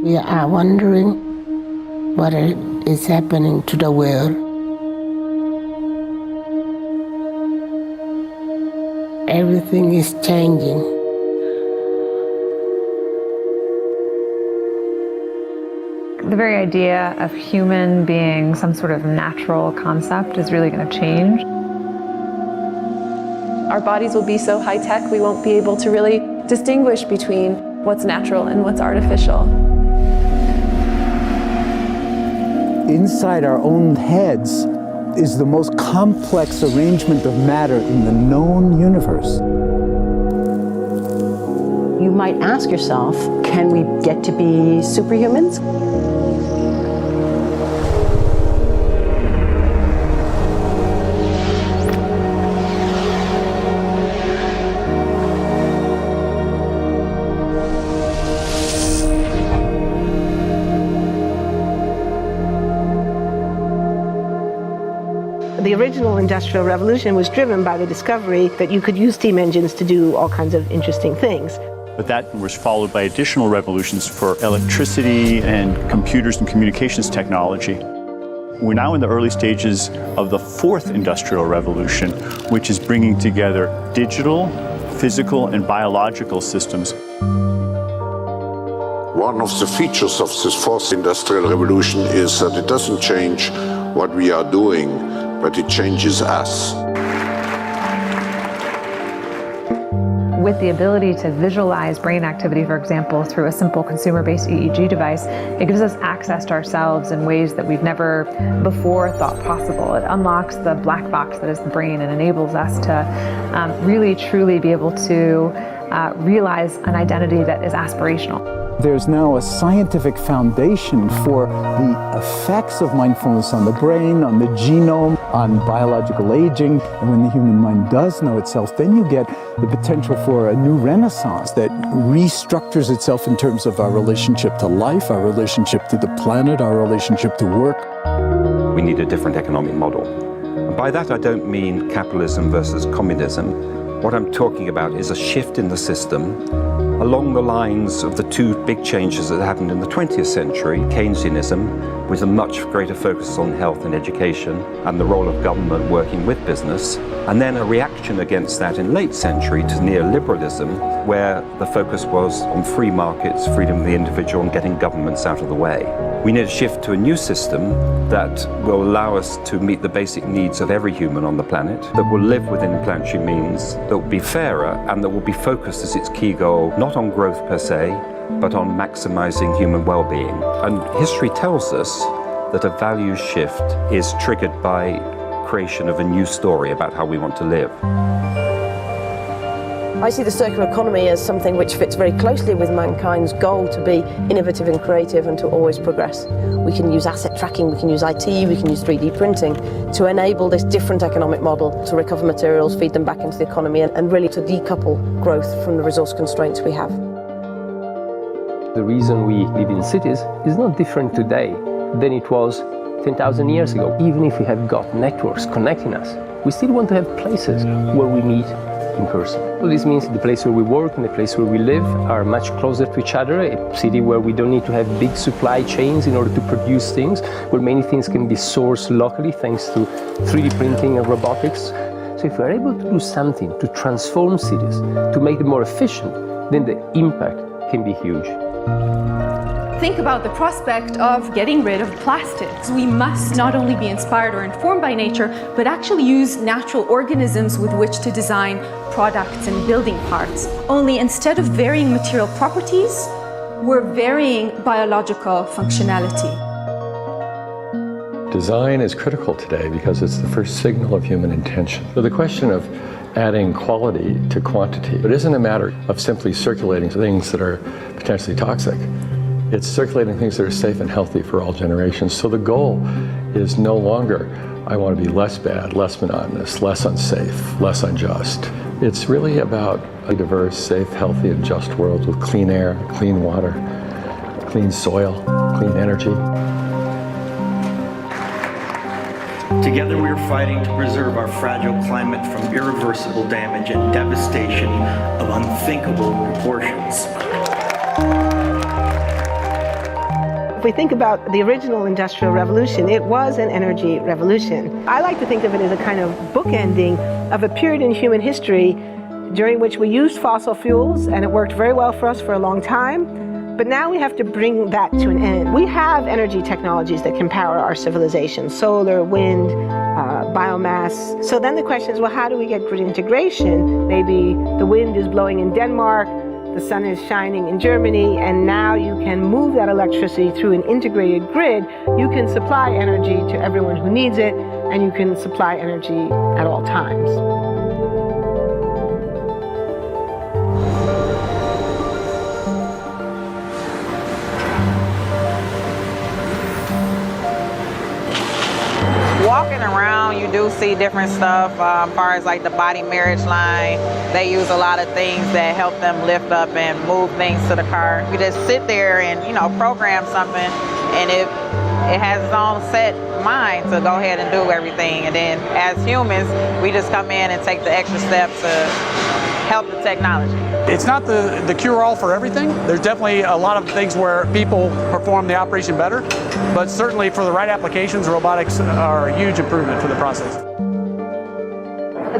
We are wondering what is happening to the world. Everything is changing. The very idea of human being some sort of natural concept is really going to change. Our bodies will be so high-tech, we won't be able to really distinguish between what's natural and what's artificial. Inside our own heads is the most complex arrangement of matter in the known universe. You might ask yourself, can we get to be superhumans? The original Industrial Revolution was driven by the discovery that you could use steam engines to do all kinds of interesting things. But that was followed by additional revolutions for electricity and computers and communications technology. We're now in the early stages of the fourth Industrial Revolution, which is bringing together digital, physical, and biological systems. One of the features of this fourth Industrial Revolution is that it doesn't change what we are doing, but it changes us. With the ability to visualize brain activity, for example, through a simple consumer-based EEG device, it gives us access to ourselves in ways that we've never before thought possible. It unlocks the black box that is the brain and enables us to really, truly be able to realize an identity that is aspirational. There's now a scientific foundation for the effects of mindfulness on the brain, on the genome, on biological aging. And when the human mind does know itself, then you get the potential for a new renaissance that restructures itself in terms of our relationship to life, our relationship to the planet, our relationship to work. We need a different economic model. And by that I don't mean capitalism versus communism. What I'm talking about is a shift in the system along the lines of the two big changes that happened in the 20th century, Keynesianism, with a much greater focus on health and education and the role of government working with business, and then a reaction against that in late century to neoliberalism, where the focus was on free markets, freedom of the individual, and getting governments out of the way. We need a shift to a new system that will allow us to meet the basic needs of every human on the planet, that will live within planetary means, that will be fairer, and that will be focused as its key goal, not on growth per se, but on maximizing human well-being. And history tells us that a values shift is triggered by creation of a new story about how we want to live. I see the circular economy as something which fits very closely with mankind's goal to be innovative and creative and to always progress. We can use asset tracking, we can use IT, we can use 3D printing to enable this different economic model to recover materials, feed them back into the economy, and really to decouple growth from the resource constraints we have. The reason we live in cities is not different today than it was 10,000 years ago. Even if we have got networks connecting us, we still want to have places where we meet in person. So this means the place where we work and the place where we live are much closer to each other, a city where we don't need to have big supply chains in order to produce things, where many things can be sourced locally thanks to 3D printing and robotics. So if we're able to do something to transform cities, to make them more efficient, then the impact can be huge. Think about the prospect of getting rid of plastics. We must not only be inspired or informed by nature, but actually use natural organisms with which to design products and building parts. Only instead of varying material properties, we're varying biological functionality. Design is critical today because it's the first signal of human intention. So the question of adding quality to quantity, it isn't a matter of simply circulating things that are potentially toxic. It's circulating things that are safe and healthy for all generations. So the goal is no longer, I want to be less bad, less monotonous, less unsafe, less unjust. It's really about a diverse, safe, healthy, and just world with clean air, clean water, clean soil, clean energy. Together we are fighting to preserve our fragile climate from irreversible damage and devastation of unthinkable proportions. If we think about the original Industrial Revolution, it was an energy revolution. I like to think of it as a kind of bookending of a period in human history during which we used fossil fuels, and it worked very well for us for a long time. But now we have to bring that to an end. We have energy technologies that can power our civilization: solar, wind, biomass. So then the question is, well, how do we get grid integration? Maybe the wind is blowing in Denmark, the sun is shining in Germany, and now you can move that electricity through an integrated grid. You can supply energy to everyone who needs it, and you can supply energy at all times. Walking around, you do see different stuff as far as like the body marriage line. They use a lot of things that help them lift up and move things to the car. You just sit there and, you know, program something, and it has its own set mind to go ahead and do everything. And then as humans, we just come in and take the extra steps to help the technology. It's not the cure-all for everything. There's definitely a lot of things where people perform the operation better, but certainly for the right applications, robotics are a huge improvement for the process.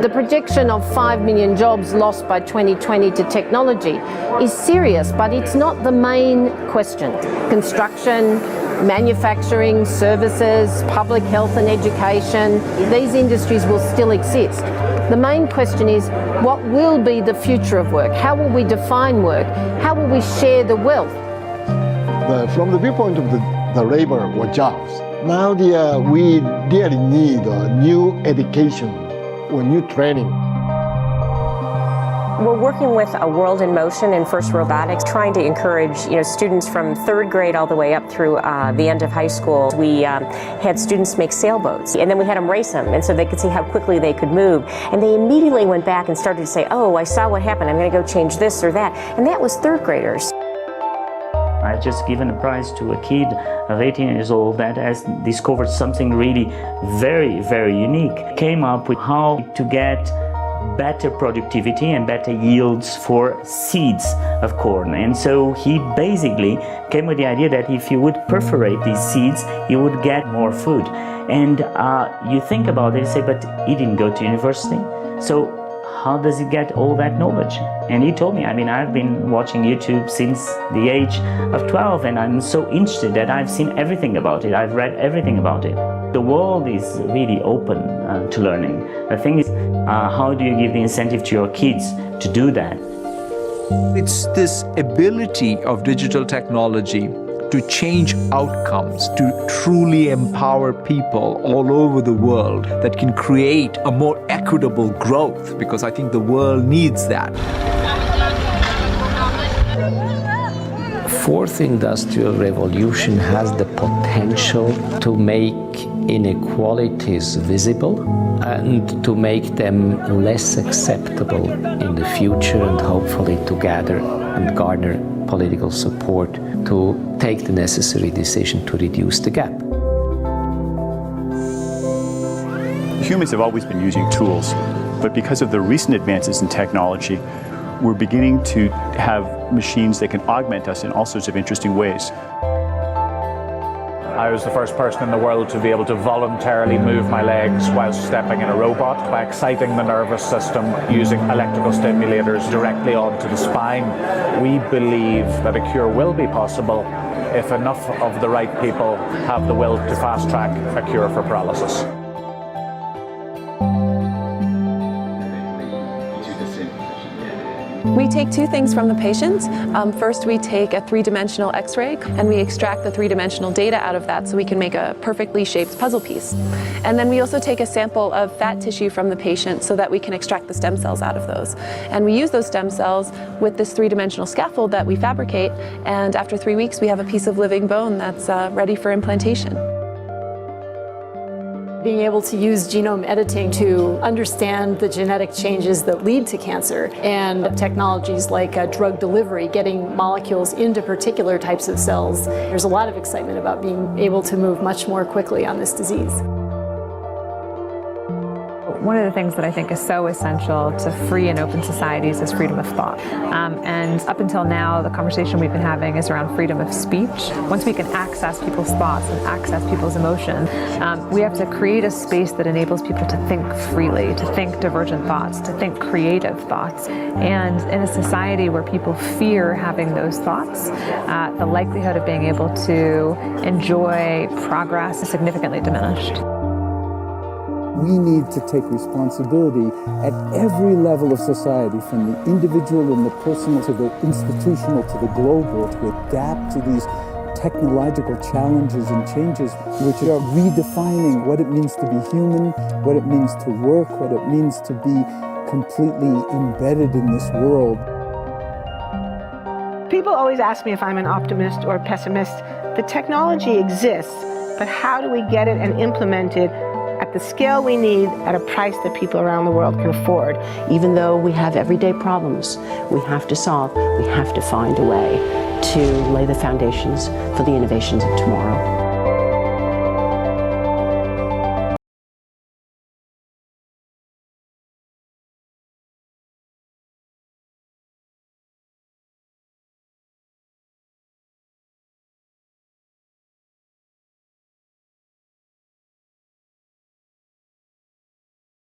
The projection of 5 million jobs lost by 2020 to technology is serious, but it's not the main question. Construction, manufacturing, services, public health and education, these industries will still exist. The main question is, what will be the future of work? How will we define work? How will we share the wealth? From the viewpoint of the labor or jobs, now we really need new education or new training. We're working with a World in Motion and First Robotics, trying to encourage students from 3rd grade all the way up through the end of high school. We had students make sailboats, and then we had them race them, and so they could see how quickly they could move. And they immediately went back and started to say, oh, I saw what happened, I'm going to go change this or that. And that was 3rd graders. I just given a prize to a kid of 18 years old that has discovered something really very, very unique. Came up with how to get better productivity and better yields for seeds of corn. And so he basically came with the idea that if you would perforate these seeds, you would get more food. And you think about it and say, but he didn't go to university. So how does he get all that knowledge? And he told me, I've been watching YouTube since the age of 12, and I'm so interested that I've seen everything about it. I've read everything about it. The world is really open to learning. The thing is, how do you give the incentive to your kids to do that? It's this ability of digital technology to change outcomes, to truly empower people all over the world that can create a more equitable growth, because I think the world needs that. Fourth industrial revolution has the potential to make inequalities visible and to make them less acceptable in the future, and hopefully to gather and garner political support to take the necessary decision to reduce the gap. Humans have always been using tools, but because of the recent advances in technology, we're beginning to have machines that can augment us in all sorts of interesting ways. I was the first person in the world to be able to voluntarily move my legs while stepping in a robot by exciting the nervous system using electrical stimulators directly onto the spine. We believe that a cure will be possible if enough of the right people have the will to fast-track a cure for paralysis. We take two things from the patient. First, we take a 3-dimensional X-ray and we extract the 3-dimensional data out of that so we can make a perfectly shaped puzzle piece. And then we also take a sample of fat tissue from the patient so that we can extract the stem cells out of those. And we use those stem cells with this 3-dimensional scaffold that we fabricate, and after 3 weeks we have a piece of living bone that's ready for implantation. Being able to use genome editing to understand the genetic changes that lead to cancer, and technologies like drug delivery, getting molecules into particular types of cells. There's a lot of excitement about being able to move much more quickly on this disease. One of the things that I think is so essential to free and open societies is freedom of thought. And up until now, the conversation we've been having is around freedom of speech. Once we can access people's thoughts and access people's emotion, we have to create a space that enables people to think freely, to think divergent thoughts, to think creative thoughts. And in a society where people fear having those thoughts, the likelihood of being able to enjoy progress is significantly diminished. We need to take responsibility at every level of society, from the individual and the personal to the institutional to the global, to adapt to these technological challenges and changes which are redefining what it means to be human, what it means to work, what it means to be completely embedded in this world. People always ask me if I'm an optimist or a pessimist. The technology exists, but how do we get it and implement it at the scale we need at a price that people around the world can afford? Even though we have everyday problems we have to solve, we have to find a way to lay the foundations for the innovations of tomorrow.